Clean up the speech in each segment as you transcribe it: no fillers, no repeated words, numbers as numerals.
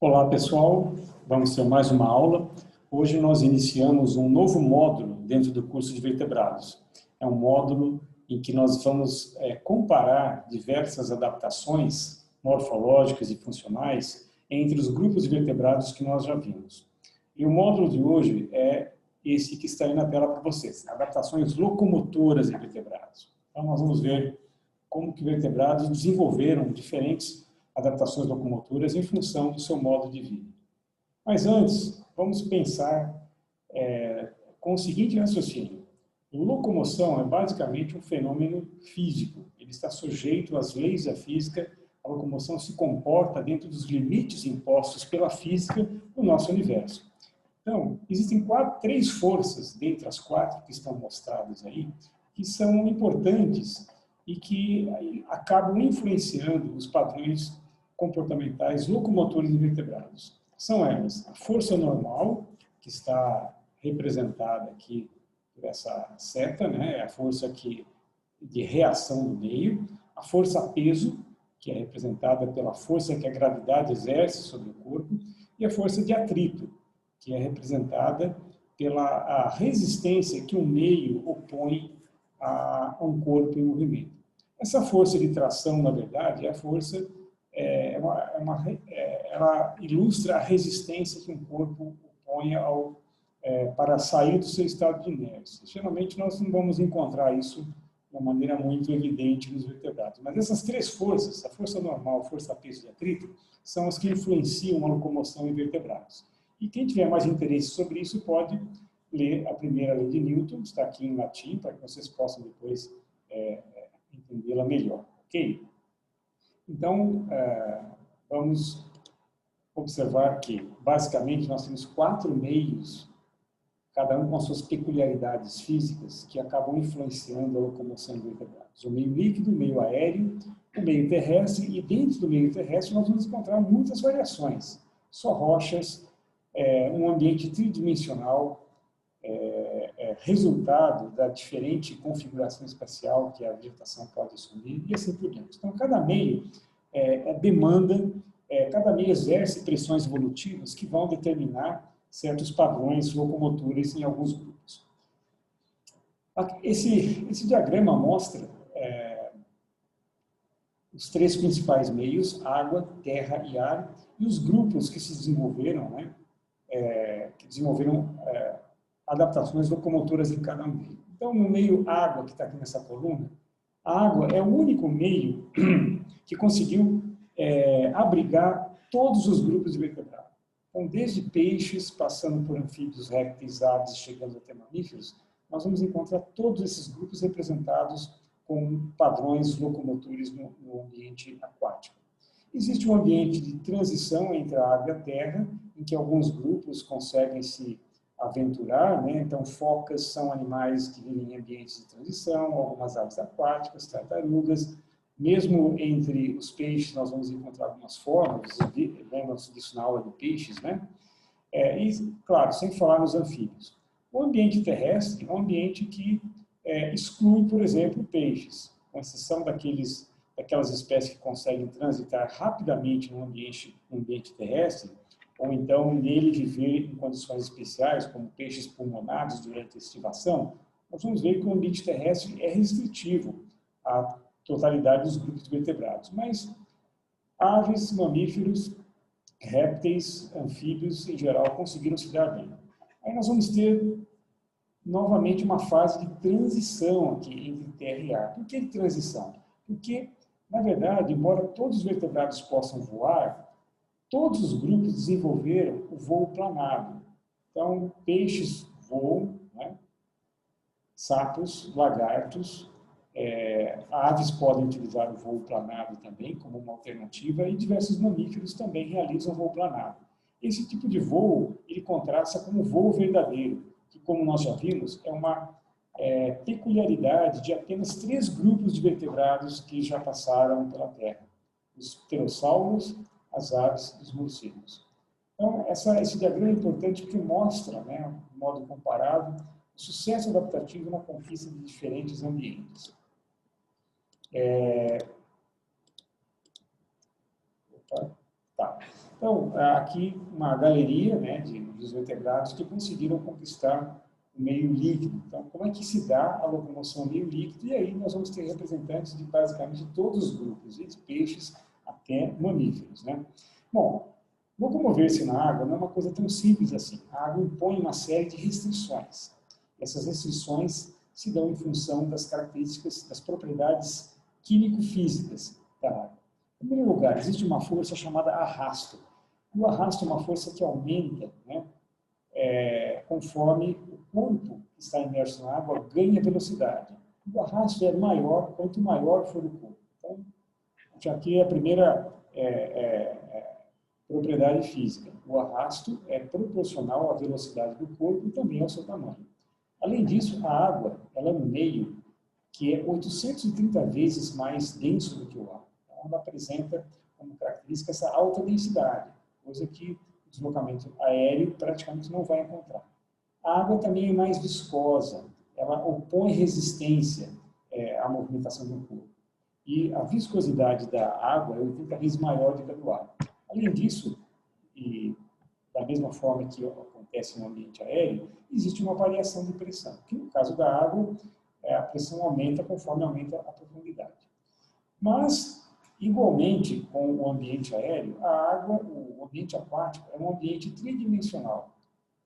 Olá pessoal, vamos ter mais uma aula. Hoje nós iniciamos um novo módulo dentro do curso de vertebrados. É um módulo em que nós vamos comparar diversas adaptações morfológicas e funcionais entre os grupos de vertebrados que nós já vimos. E o módulo de hoje é esse que está aí na tela para vocês, adaptações locomotoras em vertebrados. Então nós vamos ver como que vertebrados desenvolveram diferentes adaptações locomotoras em função do seu modo de vida. Mas antes, vamos pensar com o seguinte raciocínio. Locomoção é basicamente um fenômeno físico. Ele está sujeito às leis da física. A locomoção se comporta dentro dos limites impostos pela física no nosso universo. Então, existem três forças, dentre as quatro que estão mostradas aí, que são importantes e que acabam influenciando os padrões comportamentais locomotores de vertebrados. São elas a força normal, que está representada aqui por essa seta, né? É a força de reação do meio, a força peso, que é representada pela força que a gravidade exerce sobre o corpo, e a força de atrito, que é representada pela resistência que o meio opõe a um corpo em movimento. Essa força de tração, na verdade, é a força, ela ilustra a resistência que um corpo opõe para sair do seu estado de inércia. Geralmente nós não vamos encontrar isso de uma maneira muito evidente nos vertebrados. Mas essas três forças, a força normal, a força peso e atrito, são as que influenciam a locomoção em vertebrados. E quem tiver mais interesse sobre isso pode ler a primeira lei de Newton, está aqui em latim, para que vocês possam depois entendê-la melhor. Ok? Então, vamos observar que, basicamente, nós temos quatro meios, cada um com suas peculiaridades físicas, que acabam influenciando a locomoção em vertebrados. O meio líquido, o meio aéreo, o meio terrestre, e dentro do meio terrestre nós vamos encontrar muitas variações. Só rochas, um ambiente tridimensional, resultado da diferente configuração espacial que a vegetação pode assumir, e assim por diante. Então, cada meio cada meio exerce pressões evolutivas que vão determinar certos padrões locomotores em alguns grupos. Esse diagrama mostra os três principais meios, água, terra e ar, e os grupos que se desenvolveram, que desenvolveram adaptações locomotoras em cada meio. Então, no meio água, que está aqui nessa coluna, a água é o único meio que conseguiu abrigar todos os grupos de vertebrados. Então, desde peixes, passando por anfíbios, répteis, aves, chegando até mamíferos, nós vamos encontrar todos esses grupos representados com padrões locomotores no ambiente aquático. Existe um ambiente de transição entre a água e a terra, em que alguns grupos conseguem se aventurar, né? Então, focas são animais que vivem em ambientes de transição, algumas aves aquáticas, tartarugas. Mesmo entre os peixes, nós vamos encontrar algumas formas, lembram-se disso na aula de peixes, né? E, claro, sem falar nos anfíbios. O ambiente terrestre é um ambiente que exclui, por exemplo, peixes, com exceção daquelas espécies que conseguem transitar rapidamente no ambiente terrestre, ou então nele viver em condições especiais, como peixes pulmonados durante a estivação. Nós vamos ver que o ambiente terrestre é restritivo à totalidade dos grupos de vertebrados, mas aves, mamíferos, répteis, anfíbios, em geral, conseguiram se dar bem. Aí nós vamos ter, novamente, uma fase de transição aqui entre terra e ar. Por que de transição? Porque, na verdade, embora todos os vertebrados possam voar, todos os grupos desenvolveram o voo planado. Então, peixes voam, né? Sapos, lagartos, aves podem utilizar o voo planado também como uma alternativa e diversos mamíferos também realizam voo planado. Esse tipo de voo, ele contrasta com o voo verdadeiro, que, como nós já vimos, é uma peculiaridade de apenas 3 grupos de vertebrados que já passaram pela Terra: os pterossauros, as aves e os morcegos. Então, esse diagrama é importante porque mostra, né, de modo comparável, o sucesso adaptativo na conquista de diferentes ambientes. Tá. Então, aqui uma galeria, né, dos vertebrados que conseguiram conquistar o meio líquido. Então, como é que se dá a locomoção meio líquido? E aí nós vamos ter representantes de basicamente todos os grupos, desde peixes até mamíferos, né? Bom, locomover-se na água não é uma coisa tão simples assim. A água impõe uma série de restrições. Essas restrições se dão em função das características, das propriedades químico-físicas da água. Em primeiro lugar, existe uma força chamada arrasto. O arrasto é uma força que aumenta, né, conforme o corpo que está imerso na água ganha velocidade. O arrasto é maior quanto maior for o corpo. Então, já aqui é a primeira propriedade física. O arrasto é proporcional à velocidade do corpo e também ao seu tamanho. Além disso, a água ela é um meio que é 830 vezes mais denso do que o ar. Então, ela apresenta como característica essa alta densidade, coisa que o deslocamento aéreo praticamente não vai encontrar. A água também é mais viscosa, ela opõe resistência à movimentação do corpo. E a viscosidade da água é 80 vezes maior do que a do ar. Além disso, e da mesma forma que acontece no ambiente aéreo, existe uma variação de pressão, que no caso da água, a pressão aumenta conforme aumenta a profundidade. Mas, igualmente com o ambiente aéreo, a água, o ambiente aquático, é um ambiente tridimensional.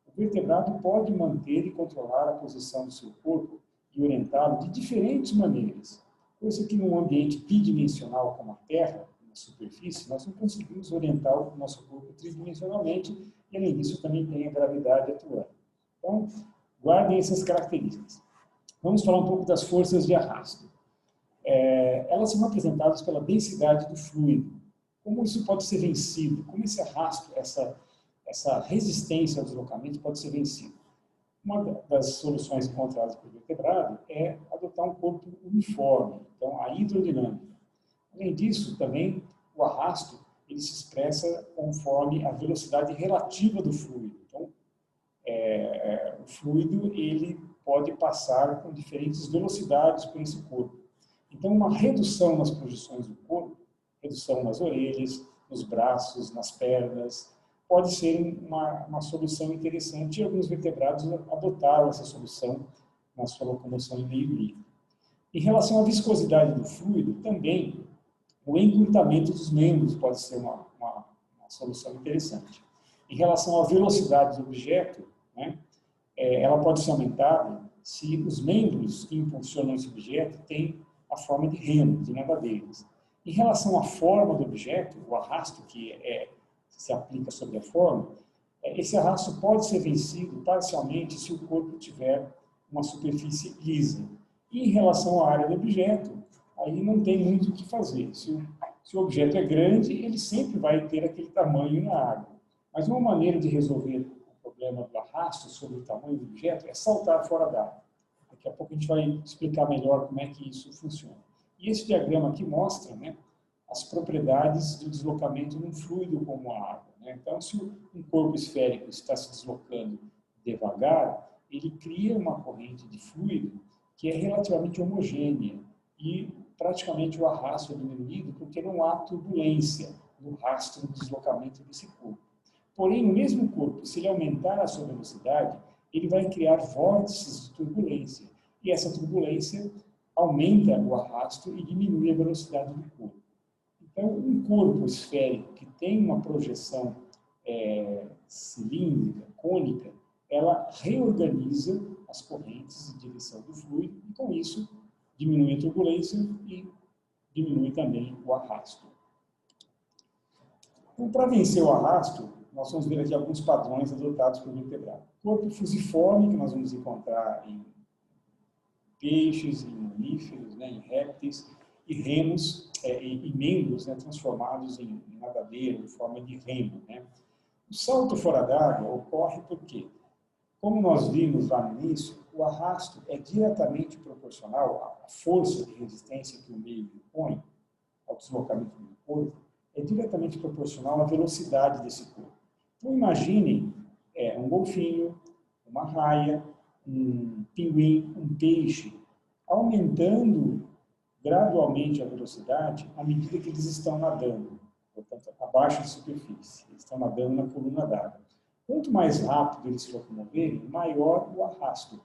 O vertebrado pode manter e controlar a posição do seu corpo e orientá-lo de diferentes maneiras, coisa que num ambiente bidimensional como a Terra, na superfície, nós não conseguimos orientar o nosso corpo tridimensionalmente e, além disso, também tem a gravidade atuando. Então, guardem essas características. Vamos falar um pouco das forças de arrasto. Elas são representadas pela densidade do fluido. Como isso pode ser vencido? Como esse arrasto, essa resistência ao deslocamento pode ser vencida? Uma das soluções encontradas pelo vertebrado é adotar um corpo uniforme, então a hidrodinâmica. Além disso, também o arrasto ele se expressa conforme a velocidade relativa do fluido. Então, o fluido ele pode passar com diferentes velocidades por esse corpo. Então, uma redução nas projeções do corpo, redução nas orelhas, nos braços, nas pernas, pode ser uma solução interessante e alguns vertebrados adotaram essa solução na sua locomoção em meio líquido. Em relação à viscosidade do fluido, também o encurtamento dos membros pode ser uma solução interessante. Em relação à velocidade do objeto, né, ela pode ser aumentada se os membros que impulsionam esse objeto têm a forma de remo, de nadadeiras. Em relação à forma do objeto, o arrasto que se aplica sobre a forma, esse arrasto pode ser vencido parcialmente se o corpo tiver uma superfície lisa. E em relação à área do objeto, aí não tem muito o que fazer. Se o objeto é grande, ele sempre vai ter aquele tamanho na água. Mas uma maneira de resolver o problema do arrasto sobre o tamanho do objeto é saltar fora d'água. Daqui a pouco a gente vai explicar melhor como é que isso funciona. E esse diagrama aqui mostra, né, as propriedades do deslocamento num fluido como a água, né? Então, se um corpo esférico está se deslocando devagar, ele cria uma corrente de fluido que é relativamente homogênea e praticamente o arrasto é diminuído porque não há turbulência no rastro do deslocamento desse corpo. Porém, no mesmo corpo, se ele aumentar a sua velocidade, ele vai criar vórtices de turbulência. E essa turbulência aumenta o arrasto e diminui a velocidade do corpo. Então, um corpo esférico que tem uma projeção cilíndrica, cônica, ela reorganiza as correntes de direção do fluido e, com isso, diminui a turbulência e diminui também o arrasto. Então, para vencer o arrasto, nós vamos ver aqui alguns padrões adotados pelo vertebrado. Corpo fusiforme, que nós vamos encontrar em peixes, em mamíferos, né, em répteis, e remos, e membros, né, transformados em nadadeira, em forma de remo. Né. O salto fora d'água ocorre porque, como nós vimos lá no início, o arrasto é diretamente proporcional à força de resistência que o meio impõe ao deslocamento do corpo, é diretamente proporcional à velocidade desse corpo. Então, imaginem um golfinho, uma raia, um pinguim, um peixe, aumentando gradualmente a velocidade à medida que eles estão nadando. portanto, abaixo da superfície. Eles estão nadando na coluna d'água. Quanto mais rápido eles se locomoverem, maior o arrasto.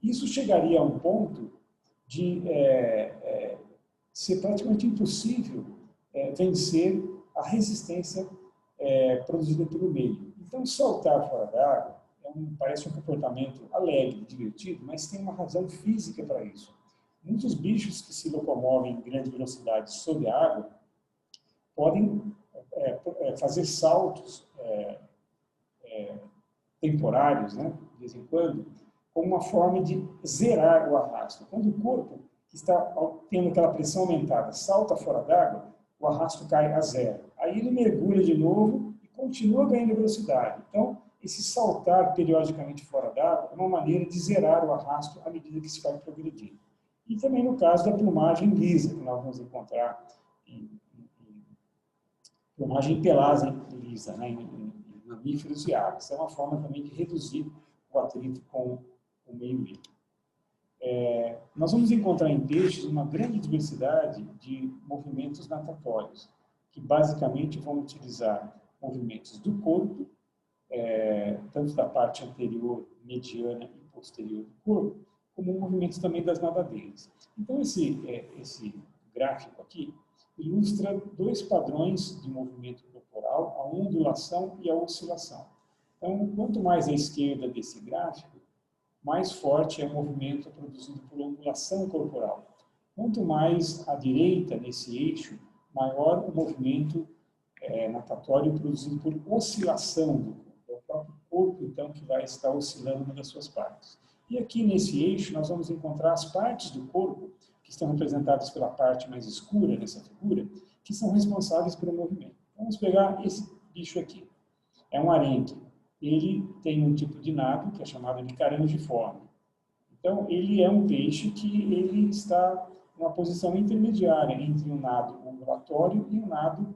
Isso chegaria a um ponto de ser praticamente impossível vencer a resistência produzida pelo meio. Então, saltar fora d'água parece um comportamento alegre, divertido, mas tem uma razão física para isso. Muitos bichos que se locomovem em grande velocidade sob a água podem fazer saltos temporários, né, de vez em quando, como uma forma de zerar o arrasto. Quando o corpo, que está tendo aquela pressão aumentada, salta fora d'água, o arrasto cai a zero. Aí ele mergulha de novo e continua ganhando velocidade. Então, esse saltar periodicamente fora d'água é uma maneira de zerar o arrasto à medida que se vai progredindo. E também no caso da plumagem lisa, que nós vamos encontrar em plumagem pelagem lisa, né, em mamíferos e aves. É uma forma também de reduzir o atrito com o meio líquido. Nós vamos encontrar em peixes uma grande diversidade de movimentos natatórios, que basicamente vão utilizar movimentos do corpo, tanto da parte anterior, mediana e posterior do corpo, como movimentos também das nadadeiras. Então, esse gráfico aqui ilustra dois padrões de movimento corporal, a ondulação e a oscilação. Então, quanto mais à esquerda desse gráfico, mais forte é o movimento produzido por ondulação corporal. Quanto mais à direita, nesse eixo, maior o movimento natatório produzido por oscilação do corpo. É o próprio corpo, então, que vai estar oscilando uma das suas partes. E aqui nesse eixo nós vamos encontrar as partes do corpo, que estão representadas pela parte mais escura nessa figura, que são responsáveis pelo movimento. Vamos pegar esse bicho aqui. É um arenque. Ele tem um tipo de nado que é chamado de carangiforme. Então, ele é um peixe que ele está numa posição intermediária entre um nado ondulatório e um nado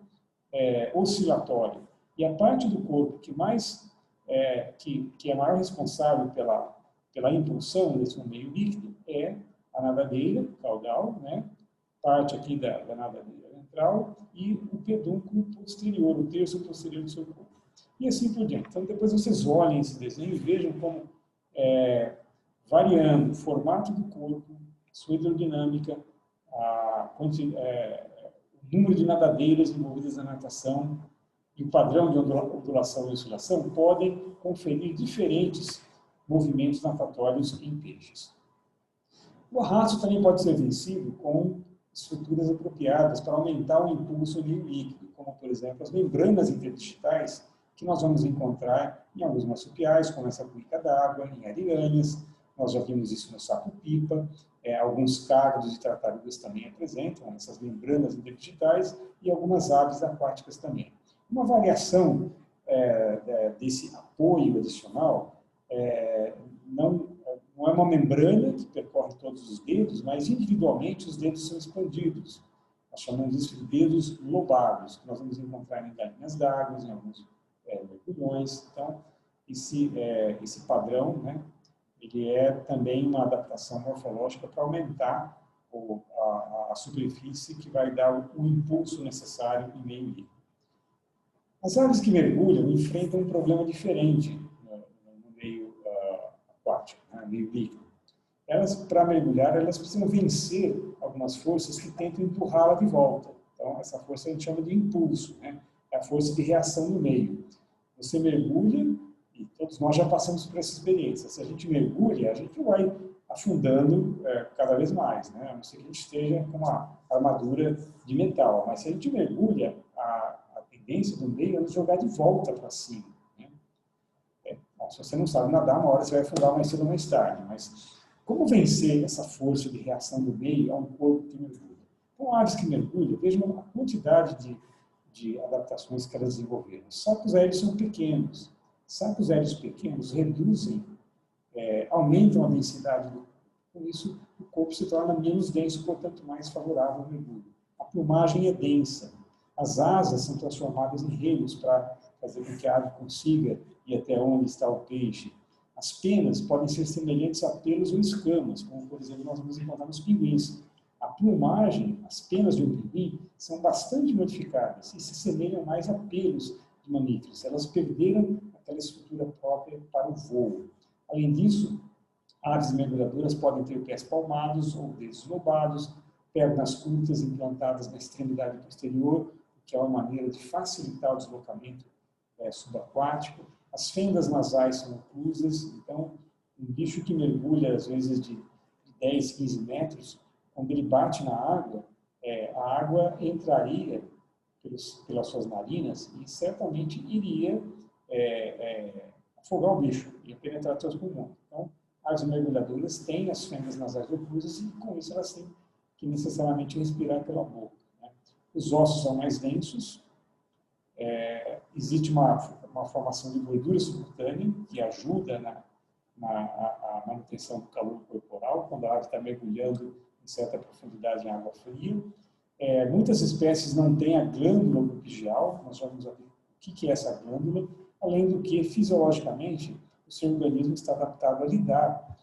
oscilatório. E a parte do corpo que é maior responsável pela impulsão desse meio líquido é a nadadeira caudal, né? Parte aqui da nadadeira ventral e o pedúnculo posterior, o terço posterior do seu corpo. E assim por diante. Então, depois vocês olhem esse desenho e vejam como, variando o formato do corpo, sua hidrodinâmica, o número de nadadeiras envolvidas na natação e o padrão de ondulação e oscilação podem conferir diferentes movimentos natatórios em peixes. O arrasto também pode ser vencido com estruturas apropriadas para aumentar o impulso no meio líquido, como, por exemplo, as membranas interdigitais, que nós vamos encontrar em alguns marsupiais, como essa cuíca d'água, em ariranhas, nós já vimos isso no sapo-pipa, alguns cáridos e tartarugas também apresentam essas membranas interdigitais e algumas aves aquáticas também. Uma variação desse apoio adicional não é uma membrana que percorre todos os dedos, mas individualmente os dedos são expandidos. Nós chamamos isso de dedos lobados, que nós vamos encontrar em galinhas d'água, em alguns mergulhões. Então, esse padrão, né, ele é também uma adaptação morfológica para aumentar a superfície que vai dar o impulso necessário em meio líquido. As aves que mergulham enfrentam um problema diferente no meio aquático, né, no meio líquido. Elas, para mergulhar, elas precisam vencer algumas forças que tentam empurrá-la de volta. Então, essa força a gente chama de impulso, né? É a força de reação no meio. Você mergulha, e todos nós já passamos por essa experiência. Se a gente mergulha, a gente vai afundando cada vez mais, né? A não ser que a gente esteja com uma armadura de metal. Mas se a gente mergulha, a tendência do meio é nos jogar de volta para cima, né? Bom, se você não sabe nadar, uma hora você vai afundar mais cedo ou mais tarde. Mas como vencer essa força de reação do meio a um corpo que mergulha? Então, aves que mergulham, vejam a quantidade de adaptações que elas desenvolveram. Os sacos aéreos são pequenos. Sacos aéreos pequenos reduzem, aumentam a densidade do corpo. Com isso, o corpo se torna menos denso, portanto, mais favorável ao mergulho. A plumagem é densa. As asas são transformadas em remos para fazer com que a ave consiga ir até onde está o peixe. As penas podem ser semelhantes a pelos ou escamas, como, por exemplo, nós vamos encontrar nos pinguins. A plumagem, as penas de um pinguim, são bastante modificadas e se assemelham mais a pelos de mamíferos. Elas perderam aquela estrutura própria para o voo. Além disso, aves mergulhadoras podem ter pés palmados ou dedos lobados, pernas curtas implantadas na extremidade posterior, que é uma maneira de facilitar o deslocamento subaquático. As fendas nasais são oclusas, então, um bicho que mergulha, às vezes, de 10, 15 metros, quando ele bate na água, a água entraria pelas suas narinas e certamente iria afogar o bicho, ia penetrar seus pulmões. Então, as mergulhadoras têm as fendas nasais oclusas e, com isso, elas têm que necessariamente respirar pela boca. Né? Os ossos são mais densos, existe uma formação de gordura subcutânea que ajuda na manutenção do calor corporal, quando a ave está mergulhando em certa profundidade em água fria. Muitas espécies não têm a glândula bupigial, nós vamos ver o que é essa glândula, além do que, fisiologicamente, o seu organismo está adaptado a lidar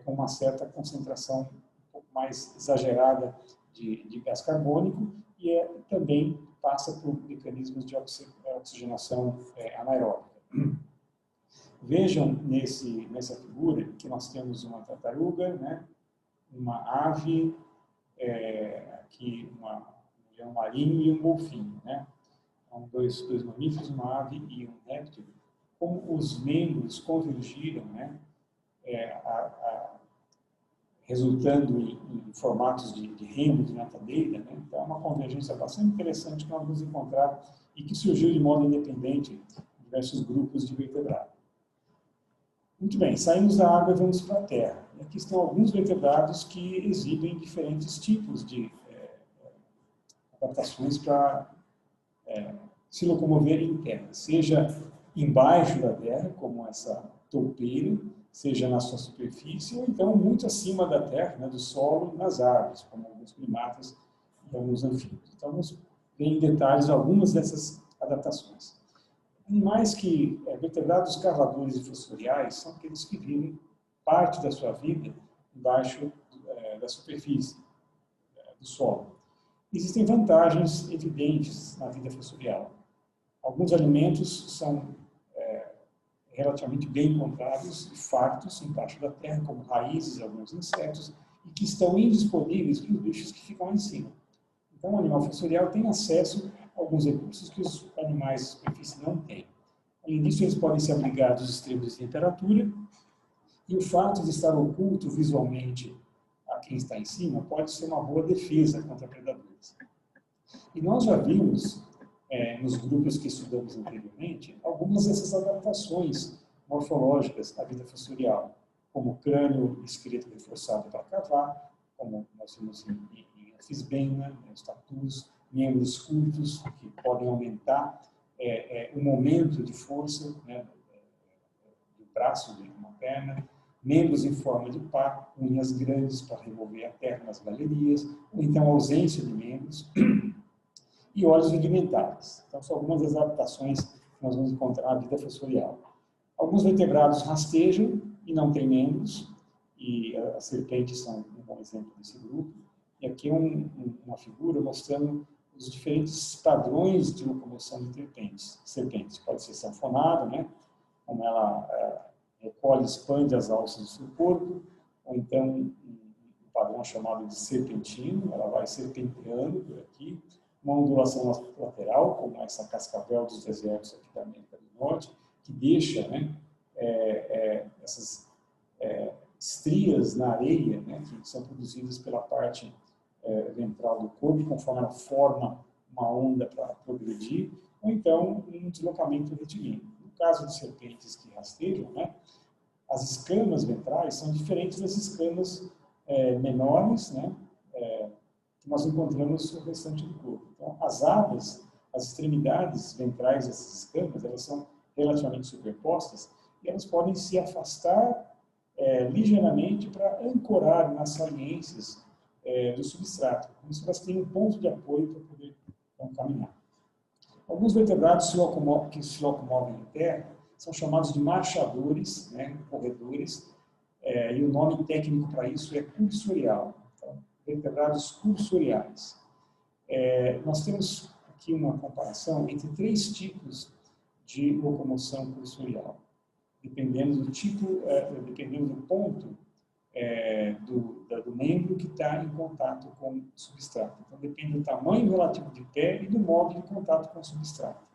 com uma certa concentração um pouco mais exagerada de gás carbônico e também passa por mecanismos de oxigenação anaeróbica. Vejam nessa figura que nós temos uma tartaruga, né, uma ave, aqui um leão marinho e um golfinho. Né? São dois mamíferos, uma ave e um réptil. Como os membros convergiram, né, resultando em formatos de remo, de natadeira, né? Então é uma convergência bastante interessante que nós vamos encontrar e que surgiu de modo independente em diversos grupos de vertebrados. Muito bem, saímos da água e vamos para a terra. E aqui estão alguns vertebrados que exibem diferentes tipos de adaptações para se locomover em terra, seja embaixo da terra, como essa toupeira, seja na sua superfície, ou então muito acima da terra, né, do solo, nas árvores, como alguns primatas e alguns anfíbios. Então, vamos ver em detalhes algumas dessas adaptações. Animais que, vertebrados cavadores e fossoriais, são aqueles que vivem parte da sua vida embaixo da superfície, do solo. Existem vantagens evidentes na vida fossorial. Alguns alimentos são relativamente bem encontrados e fartos embaixo da terra, como raízes e alguns insetos, e que estão indisponíveis para os bichos que ficam lá em cima. Então, o animal fossorial tem acesso a alguns recursos que os animais de superfície não têm. Além disso, eles podem se abrigar dos extremos de temperatura, e o fato de estar oculto visualmente a quem está em cima pode ser uma boa defesa contra predadores. E nós já vimos, nos grupos que estudamos anteriormente, algumas dessas adaptações morfológicas da vida fossorial, como o crânio e esqueleto reforçado para cavar, como nós vimos em Anfisbena, os tatus, membros curtos que podem aumentar o momento de força, né, do braço de uma perna, membros em forma de pá, unhas grandes para remover a terra nas galerias, ou então ausência de membros, e olhos rudimentares. Então, são algumas das adaptações que nós vamos encontrar na vida fossorial. Alguns vertebrados rastejam e não têm membros, e as serpentes são um bom exemplo desse grupo. E aqui uma figura mostrando os diferentes padrões de locomoção de serpentes. Pode ser sanfonada, né? Como ela recolhe e expande as alças do seu corpo, ou então um padrão chamado de serpentino, ela vai serpenteando por aqui, uma ondulação lateral, como essa cascavel dos desertos aqui da América do Norte, que deixa, né, essas estrias na areia, né, que são produzidas pela parte ventral do corpo, conforme ela forma uma onda para progredir, ou então um deslocamento retilíneo. No caso de serpentes que rastejam, né, as escamas ventrais são diferentes das escamas menores, né, que nós encontramos no restante do corpo. Então, as abas, as extremidades ventrais dessas escamas, elas são relativamente superpostas e elas podem se afastar ligeiramente para ancorar nas saliências do substrato. Com isso, elas têm um ponto de apoio para poder caminhar. Alguns vertebrados que se locomovem em terra são chamados de marchadores, né, corredores, e o nome técnico para isso é cursorial. Então, vertebrados cursoriais. Nós temos aqui uma comparação entre 3 tipos de locomoção cursorial, dependendo do tipo, dependendo do ponto do membro que está em contato com o substrato. Então, depende do tamanho relativo de pé e do modo de contato com o substrato.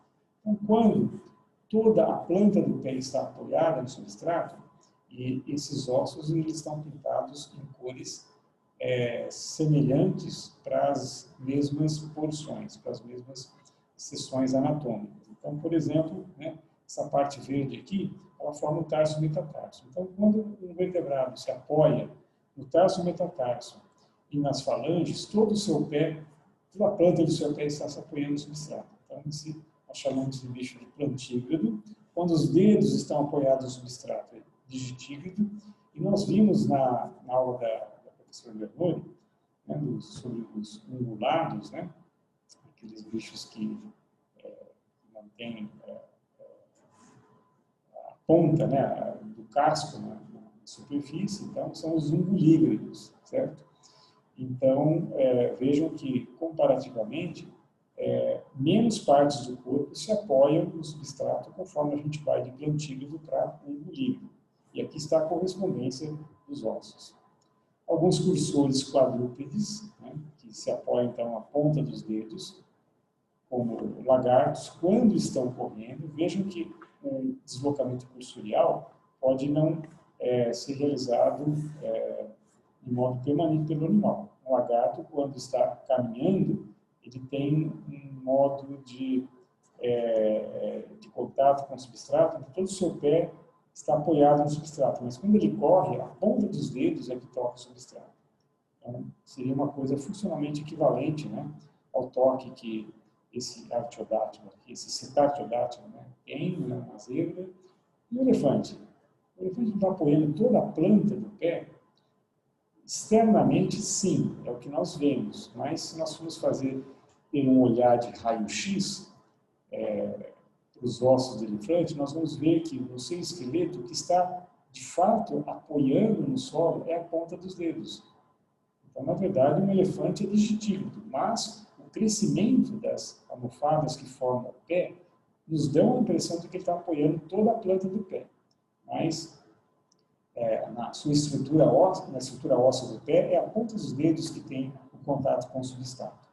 Então, quando toda a planta do pé está apoiada no substrato, e esses ossos eles estão pintados em cores semelhantes para as mesmas porções, para as mesmas seções anatômicas. Então, por exemplo, né, essa parte verde aqui, ela forma o tarso metatarso. Então, quando um vertebrado se apoia no tarso metatarso e nas falanges, todo o seu pé, toda a planta do seu pé está se apoiando no substrato. Então, nós chamamos de bicho de plantígrado. Quando os dedos estão apoiados no substrato, é digitígrado. E nós vimos na aula da professora Leonori, né, sobre os ungulados, né, aqueles bichos que mantêm a ponta, né, do casco na superfície, então são os ungulígrados, certo? Então, vejam que, comparativamente, menos partes do corpo se apoiam no substrato conforme a gente vai de plantígrado para ungulígrado. E aqui está a correspondência dos ossos. Alguns cursores quadrúpedes, né, que se apoiam então à ponta dos dedos, como lagartos, quando estão correndo. Vejam que o deslocamento cursorial pode não ser realizado de modo permanente pelo animal. O lagarto, quando está caminhando, ele tem um modo de contato com o substrato, então todo o seu pé está apoiado no substrato, mas quando ele corre, a ponta dos dedos é que toca o substrato. Então, seria uma coisa funcionalmente equivalente, né, ao toque que esse artiodátilo, esse cetartiodátilo, né, tem, né, uma zebra, e o elefante. O elefante está apoiando toda a planta do pé. Externamente, sim, é o que nós vemos, mas se nós formos fazer um olhar de raio-x para os ossos do elefante, nós vamos ver que no seu esqueleto, o que está, de fato, apoiando no solo é a ponta dos dedos. Então, na verdade, um elefante é digitígrado, mas o crescimento das almofadas que formam o pé nos dão a impressão de que ele está apoiando toda a planta do pé. Mas, na sua estrutura óssea, na estrutura óssea do pé, é a ponta dos dedos que tem o contato com o substrato.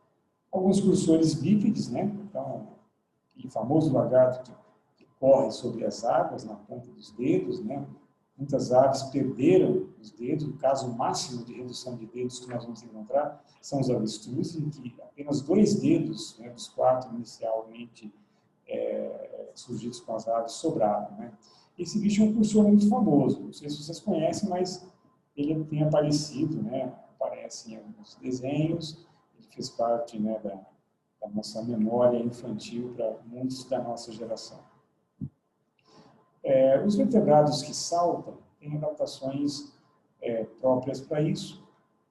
Alguns cursores bípedes, né? Então, aquele famoso lagarto que corre sobre as águas na ponta dos dedos, né? Muitas aves perderam os dedos. O caso máximo de redução de dedos que nós vamos encontrar são os avestruzes, em que apenas 2 dedos, né, dos 4 inicialmente surgidos com as aves, sobraram, né? Esse bicho é um cursor muito famoso. Não sei se vocês conhecem, mas ele tem aparecido, né? Aparece em alguns desenhos. Ele fez parte, né, da nossa memória infantil para muitos da nossa geração. Os vertebrados que saltam têm adaptações próprias para isso.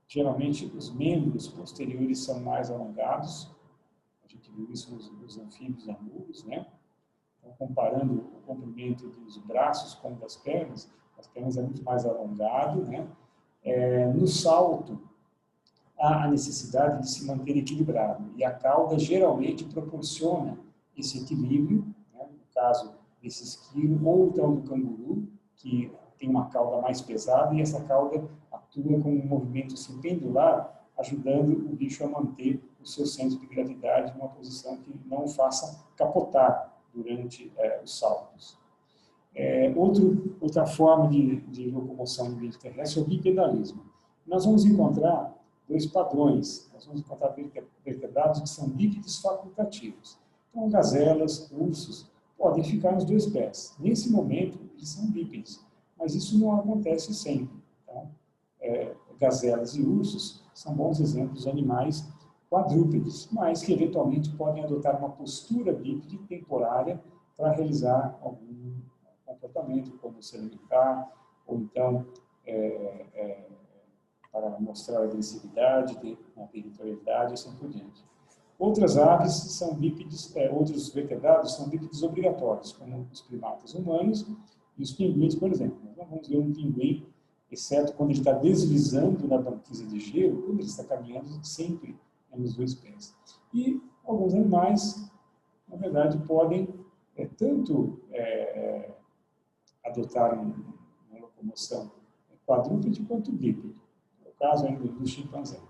Geralmente, os membros posteriores são mais alongados. A gente viu isso nos anfíbios anúbios, né? Então, comparando o comprimento dos braços com das pernas, as pernas é muito mais alongado, né? No salto, há a necessidade de se manter equilibrado, e a cauda geralmente proporciona esse equilíbrio, né? No caso desse esquilo, ou então do canguru, que tem uma cauda mais pesada, e essa cauda atua como um movimento assim, pendular, ajudando o bicho a manter o seu centro de gravidade em uma posição que não o faça capotar durante os saltos. Outra forma de locomoção no meio terrestre é o bipedalismo. Nós vamos encontrar 2 padrões. Nós vamos encontrar vertebrados que são bípedes facultativos. Então, gazelas, ursos, podem ficar nos 2 pés. Nesse momento, eles são bípedes, mas isso não acontece sempre. Então, gazelas e ursos são bons exemplos de animais quadrúpedes, mas que eventualmente podem adotar uma postura bípede temporária para realizar algum comportamento, como se alimentar, ou então para mostrar agressividade, uma territorialidade, assim por diante. Outras aves são bípedes, outros vertebrados são bípedes obrigatórios, como os primatas humanos e os pinguins, por exemplo. Nós não vamos ver um pinguim exceto quando ele está deslizando na banquisa de gelo, quando ele está caminhando, sempre é nos dois pés. E alguns animais, na verdade, podem tanto adotar uma locomoção quadrúpede quanto bípede, no caso ainda do chimpanzé.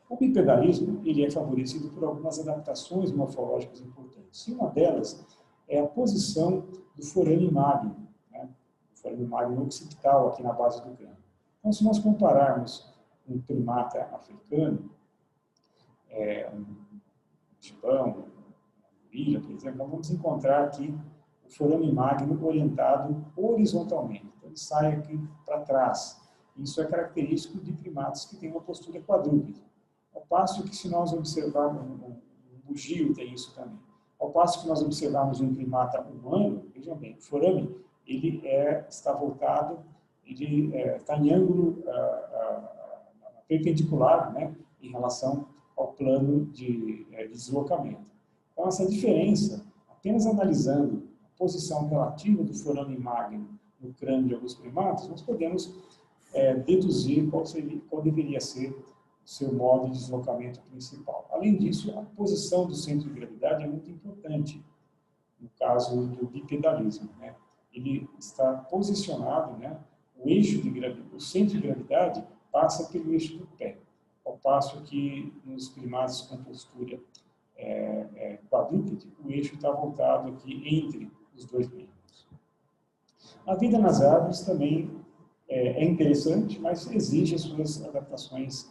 O bipedalismo ele é favorecido por algumas adaptações morfológicas importantes. E uma delas é a posição do forame magno, né? O forame magno occipital aqui na base do crânio. Então, se nós compararmos um primata africano, um gibão, uma gorila, por exemplo, nós vamos encontrar aqui o forame magno orientado horizontalmente. Então, ele sai aqui para trás. Isso é característico de primatas que têm uma postura quadrúpede. Ao passo que, se nós observarmos, um bugio tem isso também. Ao passo que nós observarmos um primata humano, vejam bem, o forame ele está voltado, ele está em ângulo perpendicular, né, em relação ao plano de deslocamento. Então, essa diferença, apenas analisando a posição relativa do forame magno no crânio de alguns primatas, nós podemos deduzir qual deveria ser o seu modo de deslocamento principal. Além disso, a posição do centro de gravidade é muito importante no caso do bipedalismo, né? Ele está posicionado, né? O centro de gravidade passa pelo eixo do pé, ao passo que nos primatas com postura quadrúpede, o eixo está voltado aqui entre os dois membros. A vida nas árvores também é interessante, mas exige as suas adaptações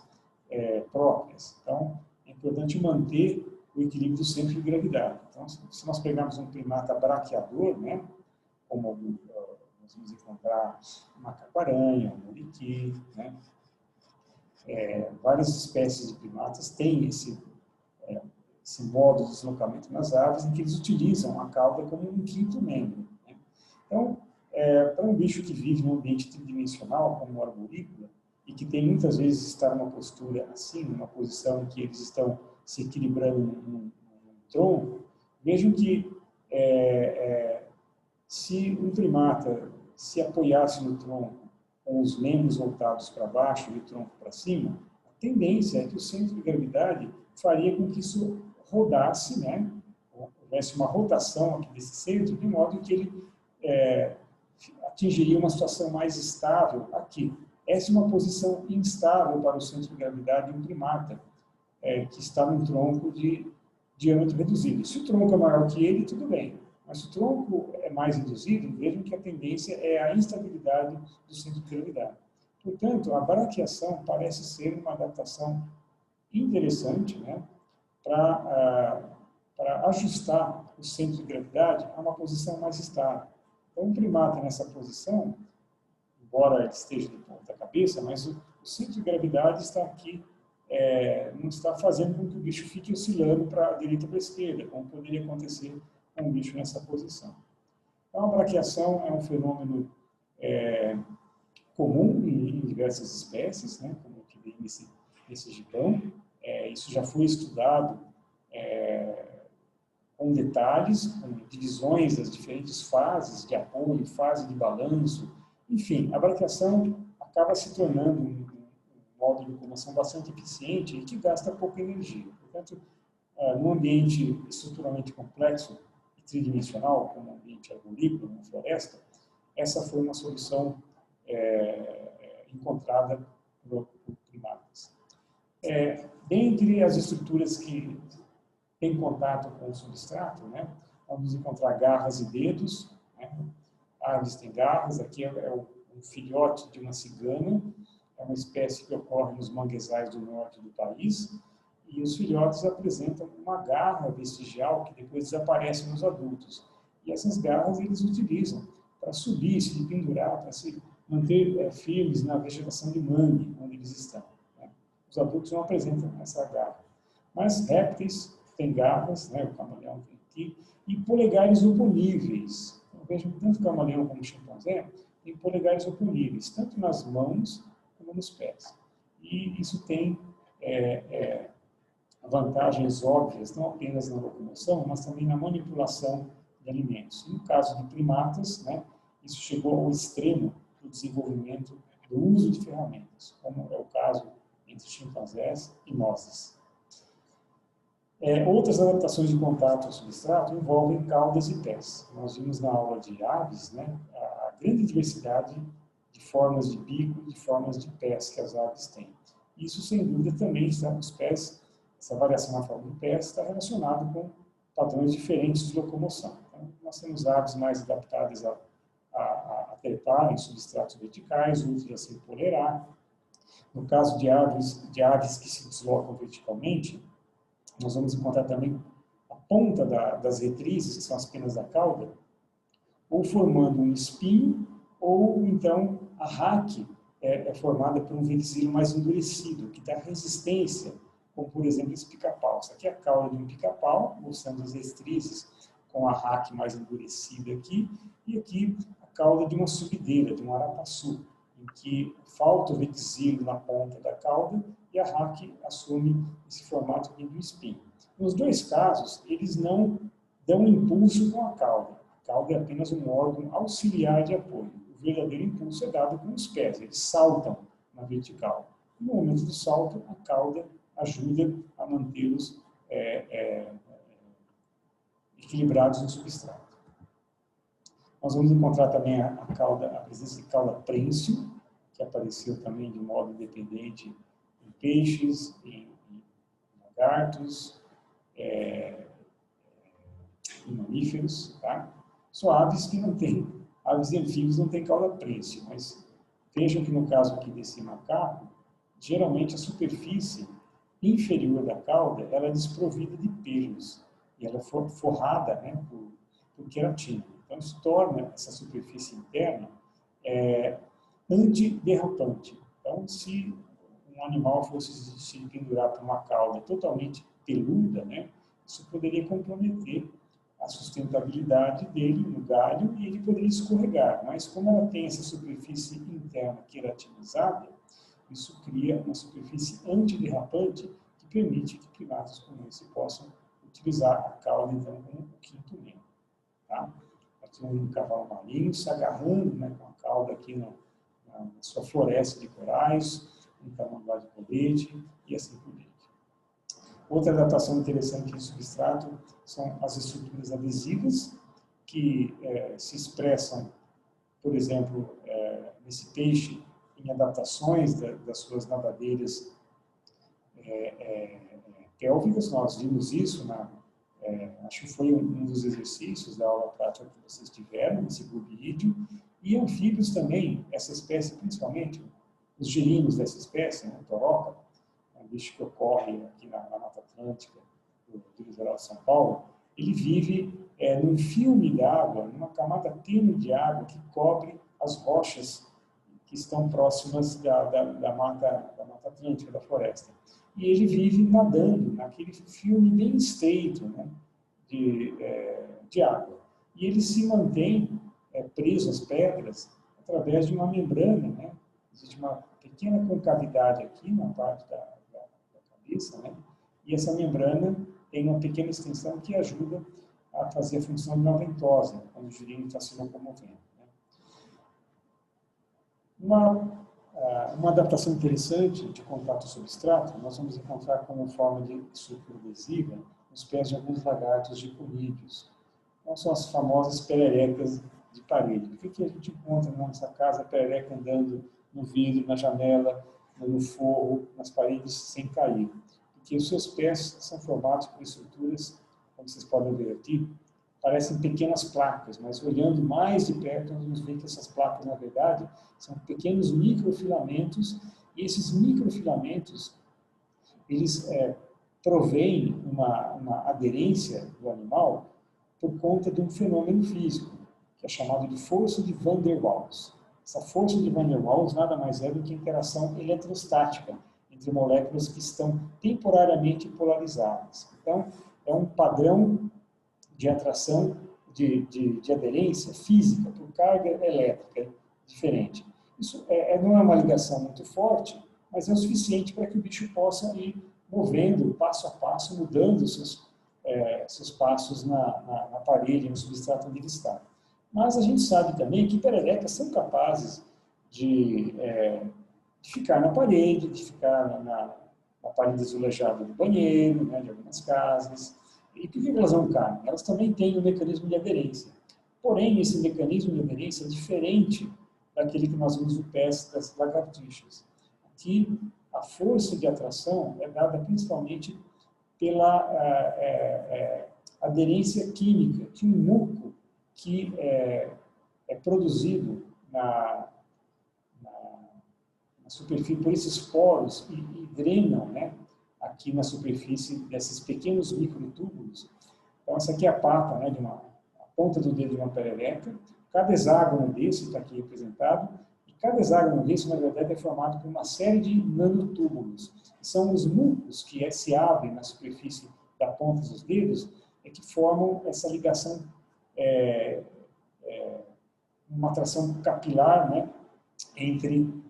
próprias. Então, é importante manter o equilíbrio do centro de gravidade. Então, se nós pegarmos um primata braqueador, né, como nós vamos encontrar um macaco-aranha, um muriqui, né, várias espécies de primatas têm esse modo de deslocamento nas árvores, em que eles utilizam a cauda como um quinto membro, né? Então, para um bicho que vive num ambiente tridimensional, como o arborícola, e que tem muitas vezes estar numa postura assim, numa posição em que eles estão se equilibrando num tronco, vejam que se um primata se apoiasse no tronco com os membros voltados para baixo e o tronco para cima, a tendência é que o centro de gravidade faria com que isso rodasse, né? Houvesse uma rotação aqui desse centro, de modo que ele atingiria uma situação mais estável aqui. Essa é uma posição instável para o centro de gravidade de um primata, que está num tronco de diâmetro reduzido. Se o tronco é maior que ele, tudo bem. Mas se o tronco é mais reduzido, vejam que a tendência é a instabilidade do centro de gravidade. Portanto, a braquiação parece ser uma adaptação interessante, né, para ajustar o centro de gravidade a uma posição mais estável. Então, um primata nessa posição, embora ele esteja de ponta cabeça, mas o centro de gravidade está aqui, não está fazendo com que o bicho fique oscilando para a direita ou para a esquerda, como poderia acontecer com um bicho nessa posição. Então, a braquiação é um fenômeno comum em diversas espécies, né, como que vem nesse gibão. Isso já foi estudado com detalhes, com divisões das diferentes fases de apoio, fase de balanço. Enfim, a braquiação acaba se tornando um modo de locomoção bastante eficiente e que gasta pouca energia. Portanto, num ambiente estruturalmente complexo e tridimensional, como um ambiente arborícola, uma floresta, essa foi uma solução encontrada por primatas. Dentre as estruturas que têm contato com o substrato, né, vamos encontrar garras e dedos, né? Aves têm garras, aqui é um filhote de uma cigana, é uma espécie que ocorre nos manguezais do norte do país, e os filhotes apresentam uma garra vestigial que depois desaparece nos adultos. E essas garras eles utilizam para subir, se pendurar, para se manter firmes na vegetação de mangue, onde eles estão, né? Os adultos não apresentam essa garra. Mas répteis têm garras, né? O camaleão tem aqui, e polegares oponíveis. Então, vejam, tanto o camaleão como o chimpanzé têm polegares oponíveis, tanto nas mãos como nos pés. E isso tem vantagens óbvias, não apenas na locomoção, mas também na manipulação de alimentos. No caso de primatas, né, isso chegou ao extremo do desenvolvimento do uso de ferramentas, como é o caso entre chimpanzés e nós. Outras adaptações de contato ao substrato envolvem caudas e pés. Nós vimos na aula de aves, né, a grande diversidade de formas de bico, de formas de pés que as aves têm. Isso, sem dúvida, também está nos pés, essa variação na forma do pé está relacionada com padrões diferentes de locomoção. Então, nós temos aves mais adaptadas a trepar em substratos verticais, outras a se empoleirar. No caso de aves que se deslocam verticalmente, nós vamos encontrar também a ponta das retrizes, que são as penas da cauda, ou formando um espinho, ou então a raque é formada por um verticilo mais endurecido, que dá resistência, como por exemplo esse pica-pau. Isso aqui é a cauda de um pica-pau, mostrando as retrizes com a raque mais endurecida aqui, e aqui a cauda de uma subideira, de um arapaçu, em que falta o verticilo na ponta da cauda e a raque assume esse formato do espinho. Nos dois casos, eles não dão impulso com a cauda. A cauda é apenas um órgão auxiliar de apoio. O verdadeiro impulso é dado com os pés, eles saltam na vertical. No momento do salto, a cauda ajuda a mantê-los equilibrados no substrato. Nós vamos encontrar também a presença de cauda prênsil, que apareceu também de modo independente em peixes, em lagartos, em mamíferos, tá? Só aves que não têm, aves e anfíbios não têm cauda prênsil, mas vejam que no caso aqui desse macaco, geralmente a superfície inferior da cauda ela é desprovida de pelos, e ela é forrada, né, por queratina. Então isso torna essa superfície interna antiderrapante. Então, se um animal fosse se pendurar por uma cauda totalmente peluda, né, isso poderia comprometer a sustentabilidade dele no galho e ele poderia escorregar. Mas como ela tem essa superfície interna queratinizada, isso cria uma superfície antiderrapante que permite que primatas como esse possam utilizar a cauda então como o quinto membro. Tá? Aqui um cavalo marinho se agarrando, né, com a cauda aqui na sua floresta de corais, um tamanduá de colete e assim por diante. Outra adaptação interessante de substrato são as estruturas adesivas, que se expressam, por exemplo, nesse peixe, em adaptações das suas nadadeiras pélvicas. Nós vimos isso, acho que foi um dos exercícios da aula prática que vocês tiveram, nesse vídeo. E anfíbios também, essa espécie, principalmente, os girinos dessa espécie, né, toroca, um bicho que ocorre aqui na Mata Atlântica do litoral de São Paulo, ele vive num filme d'água, numa camada tênue de água que cobre as rochas que estão próximas da Mata Atlântica, da floresta. E ele vive nadando naquele filme bem estreito, né, de água. E ele se mantém preso às pedras através de uma membrana, né? Existe uma pequena concavidade aqui na parte da cabeça, né? E essa membrana tem uma pequena extensão que ajuda a fazer a função de uma ventosa, quando o girino está se locomovendo, né? Uma adaptação interessante de contato substrato, nós vamos encontrar como forma de estrutura adesiva nos pés de alguns lagartos de conídeos. Então, são as famosas pererecas de parede. Por que a gente encontra na nossa casa perereca andando no vidro, na janela, no forro, nas paredes, sem cair? Porque os seus pés são formados por estruturas, como vocês podem ver aqui, parecem pequenas placas, mas olhando mais de perto, nós vamos ver que essas placas, na verdade, são pequenos microfilamentos, e esses microfilamentos, eles provêm uma aderência do animal por conta de um fenômeno físico, que é chamado de força de Van der Waals. Essa força de Van der Waals nada mais é do que a interação eletrostática entre moléculas que estão temporariamente polarizadas. Então, é um padrão de atração, de aderência física por carga elétrica diferente. Isso não é uma ligação muito forte, mas é o suficiente para que o bicho possa ir movendo passo a passo, mudando seus passos na parede, no substrato onde ele está. Mas a gente sabe também que pererecas são capazes de ficar na parede, de ficar na parede azulejada do banheiro, né, de algumas casas. E por que elas não caem? Elas também têm um mecanismo de aderência. Porém, esse mecanismo de aderência é diferente daquele que nós vimos no teste das lagartixas. Aqui, a força de atração é dada principalmente pela aderência química de um muco que é produzido na superfície por esses poros e drenam, né, aqui na superfície desses pequenos microtúbulos. Então, essa aqui é a pata, né, a ponta do dedo de uma perereca. Cada hexágono desse está aqui representado, e cada hexágono desse, na verdade, é formado por uma série de nanotúbulos. São os mucos que se abrem na superfície da ponta dos dedos e que formam essa ligação, uma atração capilar, né, entre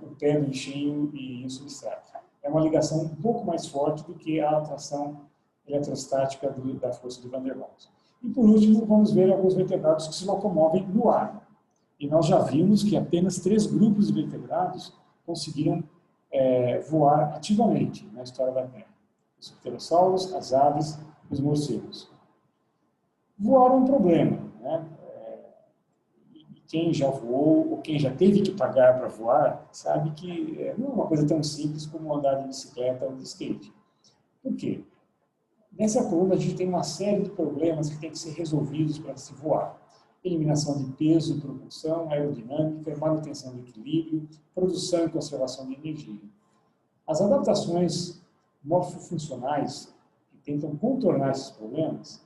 o pé do bichinho e o substrato. É uma ligação um pouco mais forte do que a atração eletrostática da força de Van der Waals. E por último, vamos ver alguns vertebrados que se locomovem no ar. E nós já vimos que apenas 3 grupos de vertebrados conseguiram voar ativamente na história da Terra. Os pterossauros, as aves, os morcegos. Voar é um problema, né? Quem já voou ou quem já teve que pagar para voar sabe que não é uma coisa tão simples como andar de bicicleta ou de skate. Por quê? Nessa coluna a gente tem uma série de problemas que têm que ser resolvidos para se voar. Eliminação de peso, propulsão, aerodinâmica, manutenção do equilíbrio, produção e conservação de energia. As adaptações morfofuncionais que tentam contornar esses problemas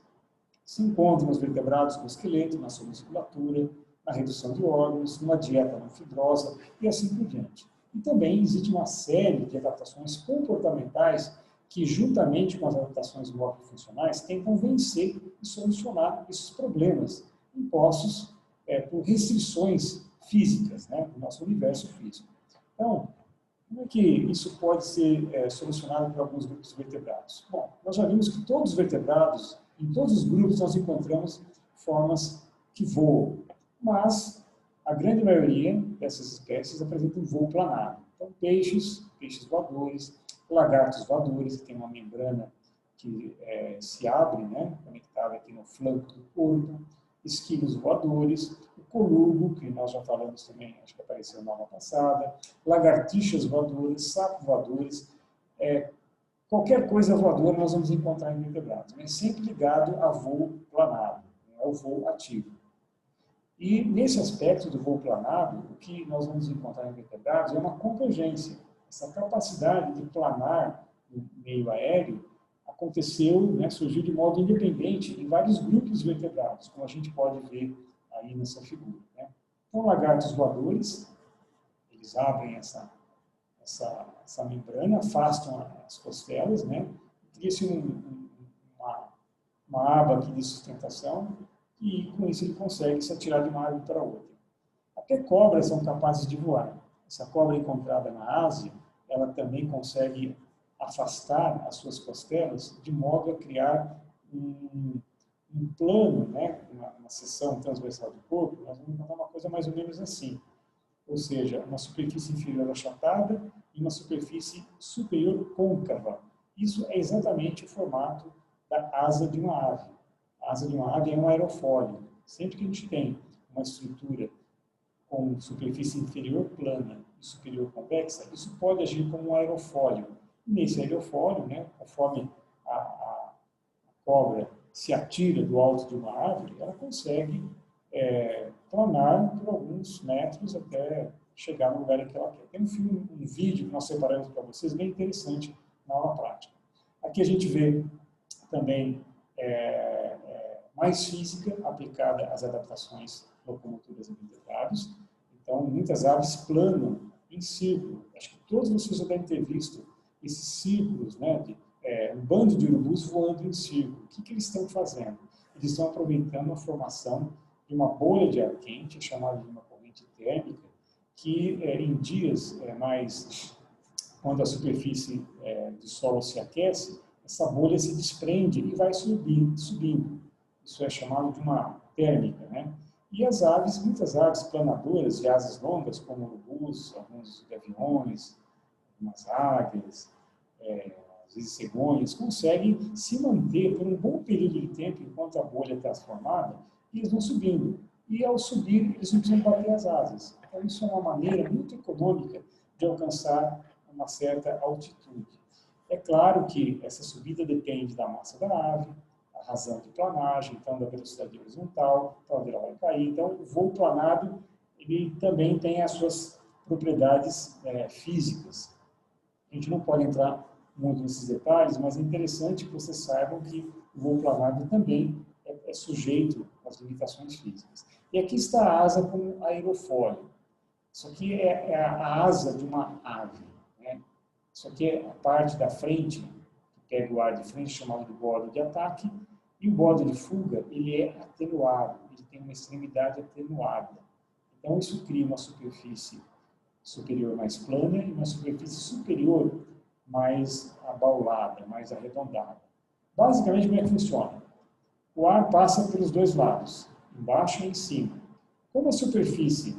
se encontram nos vertebrados com esqueleto, na sua musculatura, na redução de órgãos, numa dieta não fibrosa e assim por diante. E também existe uma série de adaptações comportamentais que, juntamente com as adaptações morfofuncionais, tentam vencer e solucionar esses problemas impostos por restrições físicas, né, do nosso universo físico. Então, como é que isso pode ser solucionado por alguns grupos de vertebrados? Bom, nós já vimos que todos os vertebrados, em todos os grupos, nós encontramos formas que voam, mas a grande maioria dessas espécies apresentam voo planar. Então, peixes voadores, lagartos voadores, que tem uma membrana que se abre, né, conectada aqui no flanco do corpo, esquilos voadores, o colugo, que nós já falamos também, acho que apareceu na aula passada, lagartixas voadoras, sapos voadores, qualquer coisa voadora nós vamos encontrar em vertebrados, mas sempre ligado a voo planado, não é o voo ativo. E nesse aspecto do voo planado, o que nós vamos encontrar em vertebrados é uma convergência. Essa capacidade de planar no meio aéreo aconteceu, né, surgiu de modo independente em vários grupos de vertebrados, como a gente pode ver aí nessa figura, né? Então, lagartos voadores, eles abrem essa membrana, afastam as costelas, né? Cria-se uma aba aqui de sustentação e com isso ele consegue se atirar de uma árvore para outra. Até cobras são capazes de voar. Essa cobra encontrada na Ásia, ela também consegue afastar as suas costelas de modo a criar um plano, né, uma seção transversal do corpo. Nós vamos encontrar uma coisa mais ou menos assim, ou seja, uma superfície inferior achatada e uma superfície superior côncava. Isso é exatamente o formato da asa de uma ave. A asa de uma ave é um aerofólio. Sempre que a gente tem uma estrutura com superfície inferior plana e superior convexa, isso pode agir como um aerofólio. E nesse aerofólio, né, conforme a cobra se atira do alto de uma árvore, ela consegue planar por alguns metros até chegar no lugar em que ela quer. Tem um vídeo que nós separamos para vocês, bem interessante na aula prática. Aqui a gente vê também mais física aplicada às adaptações locomotoras em vertebrados. Então, muitas aves planam em círculo. Acho que todos vocês já devem ter visto esses círculos, né, um bando de urubus voando em círculo. O que eles estão fazendo? Eles estão aproveitando a formação de uma bolha de ar quente, chamada de uma corrente térmica, que em dias quando a superfície do solo se aquece, essa bolha se desprende e vai subindo. Isso é chamado de uma térmica, né? E as aves, muitas aves planadoras de asas longas, como urubus, alguns gaviões, algumas águias, às vezes cegonhas, conseguem se manter por um bom período de tempo enquanto a bolha está formada, e eles vão subindo. E ao subir, eles não precisam bater as asas. Então, isso é uma maneira muito econômica de alcançar uma certa altitude. É claro que essa subida depende da massa da ave, a razão de planagem, então da velocidade horizontal, para onde ela vai cair. Então, o voo planado ele também tem as suas propriedades físicas. A gente não pode entrar muito nesses detalhes, mas é interessante que vocês saibam que o voo planado também é sujeito às limitações físicas. E aqui está a asa como aerofólio. Isso aqui é a asa de uma ave, né? Isso aqui é a parte da frente, que pega o ar de frente, chamado de bordo de ataque, e o bordo de fuga, ele é atenuado, ele tem uma extremidade atenuada. Então, isso cria uma superfície superior mais plana e uma superfície superior mais abaulada, mais arredondada. Basicamente, como é que funciona? O ar passa pelos dois lados, embaixo e em cima. Como a superfície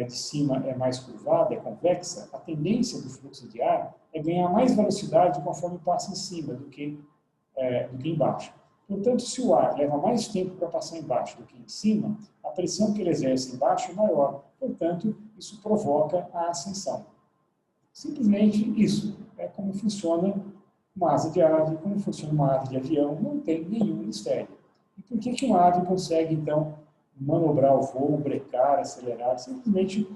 de cima é mais curvada, é convexa, a tendência do fluxo de ar é ganhar mais velocidade conforme passa em cima do que embaixo. Portanto, se o ar leva mais tempo para passar embaixo do que em cima, a pressão que ele exerce embaixo é maior. Portanto, isso provoca a ascensão. Simplesmente isso. É como funciona uma asa de ave, como funciona uma ave de avião, não tem nenhum mistério. E por que uma ave consegue, então, manobrar o voo, brecar, acelerar, simplesmente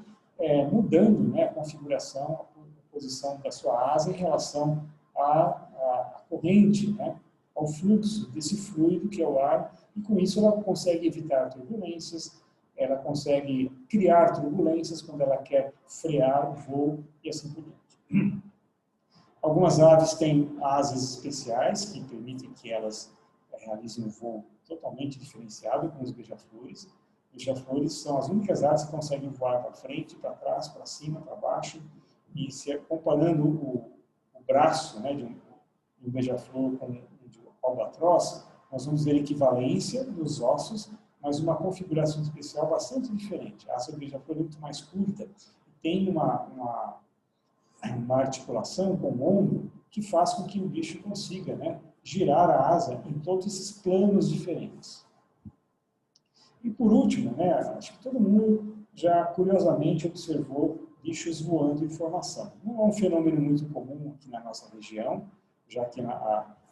mudando, né, a configuração, a posição da sua asa em relação à corrente, né, ao fluxo desse fluido que é o ar, e com isso ela consegue evitar turbulências, ela consegue criar turbulências quando ela quer frear o voo e assim por diante. Algumas aves têm asas especiais que permitem que elas realizem um voo totalmente diferenciado, como os beija-flores. Os beija-flores são as únicas aves que conseguem voar para frente, para trás, para cima, para baixo, e se comparando o braço, né, de um beija-flor com o de um albatroz, nós vamos ver equivalência dos ossos, mas uma configuração especial bastante diferente. A asa do beija-flor é muito mais curta, tem uma articulação com o ombro que faz com que o bicho consiga, né, girar a asa em todos esses planos diferentes. E por último, né, acho que todo mundo já curiosamente observou bichos voando em formação. Não é um fenômeno muito comum aqui na nossa região, já que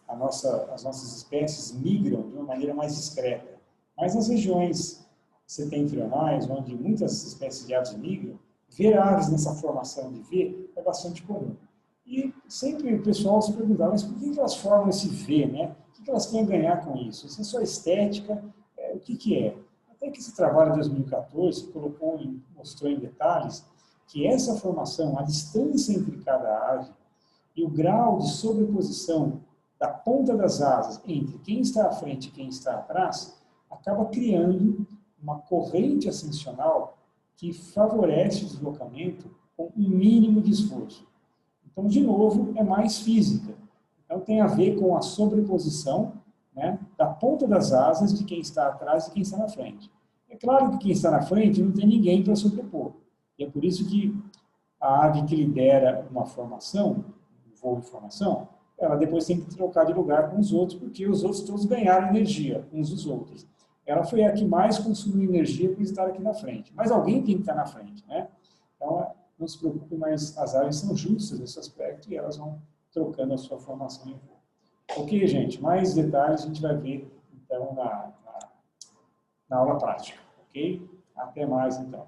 as nossas espécies migram de uma maneira mais discreta. Mas nas regiões setentrionais, onde muitas espécies de aves migram, ver aves nessa formação de V é bastante comum. E sempre o pessoal se perguntava, mas por que elas formam esse V, né? O que elas querem ganhar com isso? Isso é só estética? O que é? Até que esse trabalho de 2014 mostrou em detalhes que essa formação, a distância entre cada ave e o grau de sobreposição da ponta das asas entre quem está à frente e quem está atrás, acaba criando uma corrente ascensional que favorece o deslocamento com um mínimo de esforço. Então, de novo, é mais física. Então, tem a ver com a sobreposição, né, da ponta das asas de quem está atrás e quem está na frente. É claro que quem está na frente não tem ninguém para sobrepor. E é por isso que a ave que lidera uma formação, um voo de formação, ela depois tem que trocar de lugar com os outros, porque os outros todos ganharam energia uns dos outros. Ela foi a que mais consumiu energia por estar aqui na frente. Mas alguém tem que estar na frente, né? Então, não se preocupe, mas as aves são justas nesse aspecto e elas vão trocando a sua formação em voo. Ok, gente? Mais detalhes a gente vai ver, então, na aula prática. Ok? Até mais, então.